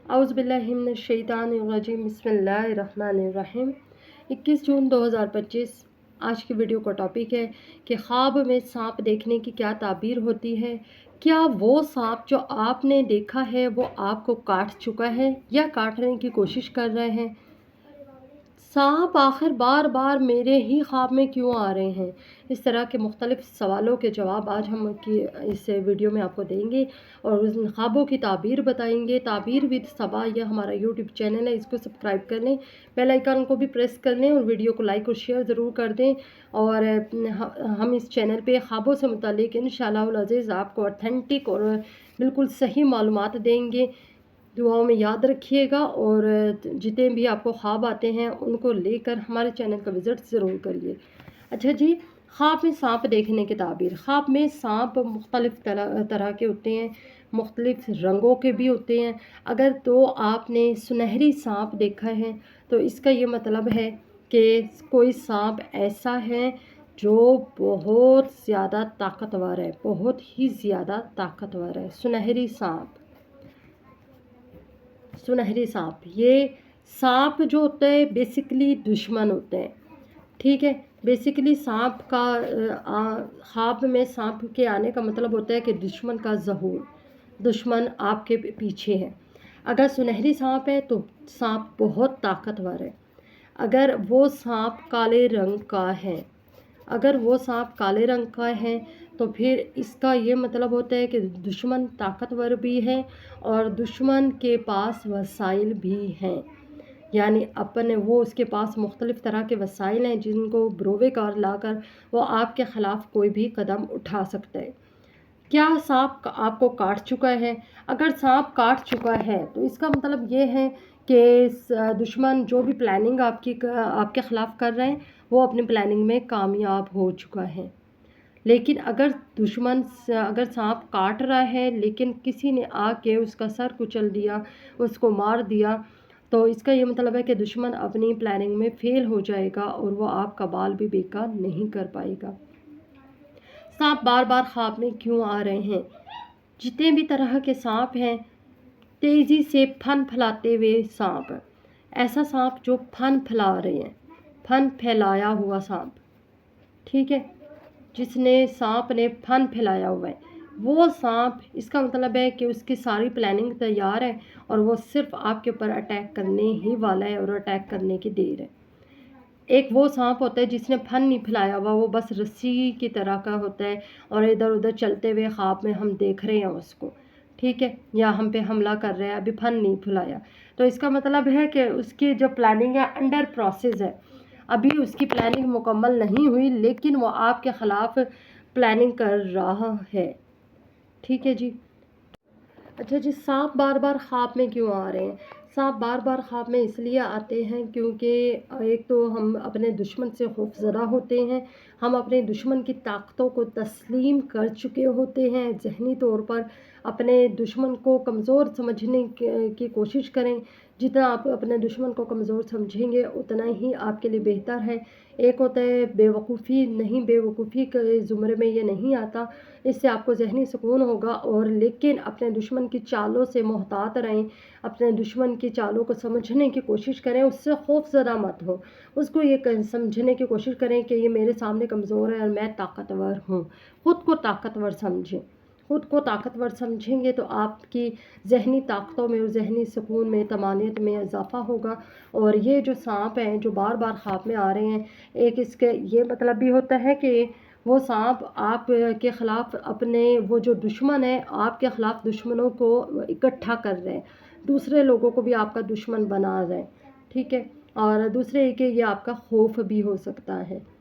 औज़ु बिल्लाहि मिनश शैतानिर रजीम बिस्मिल्लाहिर रहमानिर रहीम। 21 जून 2025। आज की वीडियो का टॉपिक है कि ख्वाब में सांप देखने की क्या ताबीर होती है। क्या वो सांप जो आपने देखा है वो आपको काट चुका है या काटने की कोशिश कर रहे हैं। सांप आखिर बार बार मेरे ही ख्वाब में क्यों आ रहे हैं। इस तरह के मुख्तलिफ सवालों के जवाब आज हम इस वीडियो में आपको देंगे और उन ख्वाबों की ताबीर बताएंगे। ताबीर विद सबा यह हमारा यूट्यूब चैनल है, इसको सब्सक्राइब कर लें, बेल आइकन को भी प्रेस कर लें और वीडियो को लाइक और शेयर ज़रूर कर दें। और हम इस चैनल पे ख्वाबों से मुतालिक इंशाअल्लाह अज़ीज़ आपको ऑथेंटिक और बिल्कुल सही मालूमात देंगे। दुआओं में याद रखिएगा और जितने भी आपको ख्वाब आते हैं उनको लेकर हमारे चैनल का विज़िट ज़रूर करिए। अच्छा जी, ख्वाब में सांप देखने की ताबीर। ख्वाब में सांप मुख्तलिफ़ तरह के होते हैं, मुख्तलिफ़ रंगों के भी होते हैं। अगर तो आपने सुनहरी सांप देखा है तो इसका ये मतलब है कि कोई सांप ऐसा है जो बहुत ज़्यादा ताकतवर है, बहुत ही ज़्यादा ताकतवर है। सुनहरी सांप, ये सांप जो होता है बेसिकली दुश्मन होते हैं, ठीक है। बेसिकली सांप का ख्वाब में सांप के आने का मतलब होता है कि दुश्मन का ज़हूर, दुश्मन आपके पीछे है। अगर सुनहरी सांप है तो सांप बहुत ताकतवर है। अगर वो सांप काले रंग का है, तो फिर इसका ये मतलब होता है कि दुश्मन ताकतवर भी है और दुश्मन के पास वसाइल भी हैं। यानी वो उसके पास मुख्तलिफ़ तरह के वसाइल हैं जिनको बरोकार लाकर वो आपके ख़िलाफ़ कोई भी कदम उठा सकता है। क्या सांप आपको काट चुका है? अगर सांप काट चुका है तो इसका मतलब ये है कि दुश्मन जो भी प्लानिंग आपके ख़िलाफ़ कर रहे हैं वो अपनी प्लानिंग में कामयाब हो चुका है। लेकिन अगर सांप काट रहा है लेकिन किसी ने आके उसका सर कुचल दिया, उसको मार दिया, तो इसका ये मतलब है कि दुश्मन अपनी प्लानिंग में फ़ेल हो जाएगा और वो आपका बाल भी बेकार नहीं कर पाएगा। सांप बार बार ख्वाब में क्यों आ रहे हैं? जितने भी तरह के सांप हैं, तेज़ी से फन फैलाते हुए सांप, ऐसा सांप जो फन फैला रहे हैं, फन फैलाया हुआ सांप, ठीक है, जिसने सांप ने फन फैलाया हुआ है, वो सांप, इसका मतलब है कि उसकी सारी प्लानिंग तैयार है और वो सिर्फ आपके ऊपर अटैक करने ही वाला है और अटैक करने की देर है। एक वो सांप होता है जिसने फन नहीं फैलाया हुआ, वो बस रस्सी की तरह का होता है और इधर उधर चलते हुए ख्वाब में हम देख रहे हैं उसको, ठीक है, या हम पे हमला कर रहे हैं, अभी फन नहीं फैलाया। तो इसका मतलब है कि उसकी जो प्लानिंग है अंडर प्रोसेस है, अभी उसकी प्लानिंग मुकम्मल नहीं हुई लेकिन वो आपके ख़िलाफ़ प्लानिंग कर रहा है, ठीक है जी। अच्छा जी, सांप बार बार ख्वाब में क्यों आ रहे हैं? सांप बार बार ख्वाब में इसलिए आते हैं क्योंकि एक तो हम अपने दुश्मन से खौफज़दा होते हैं, हम अपने दुश्मन की ताकतों को तस्लीम कर चुके होते हैं। ज़हनी तौर पर अपने दुश्मन को कमज़ोर समझने की कोशिश करें। जितना आप अपने दुश्मन को कमज़ोर समझेंगे उतना ही आपके लिए बेहतर है। एक होता है बेवकूफ़ी, नहीं, बेवकूफ़ी के ज़ुमरे में ये नहीं आता, इससे आपको ज़हनी सुकून होगा। और लेकिन अपने दुश्मन की चालों से मोहतात रहें, अपने दुश्मन की चालों को समझने की कोशिश करें, उससे खौफज़दा मत हो। उसको ये समझने की कोशिश करें कि ये मेरे सामने कमज़ोर है और मैं ताकतवर हूँ। ख़ुद को ताकतवर समझें। ख़ुद को ताकतवर समझेंगे तो आपकी ज़हनी ताकतों में और ज़हनी सुकून में, तमानियत में इजाफ़ा होगा। और ये जो सांप हैं जो बार बार ख्वाब में आ रहे हैं, एक इसके ये मतलब भी होता है कि वो सांप आप के ख़िलाफ़ अपने वो जो दुश्मन है आपके ख़िलाफ़ दुश्मनों को इकट्ठा कर रहे हैं, दूसरे लोगों को भी आपका दुश्मन बना रहे हैं, ठीक है। और दूसरे कि ये आपका खौफ भी हो सकता है।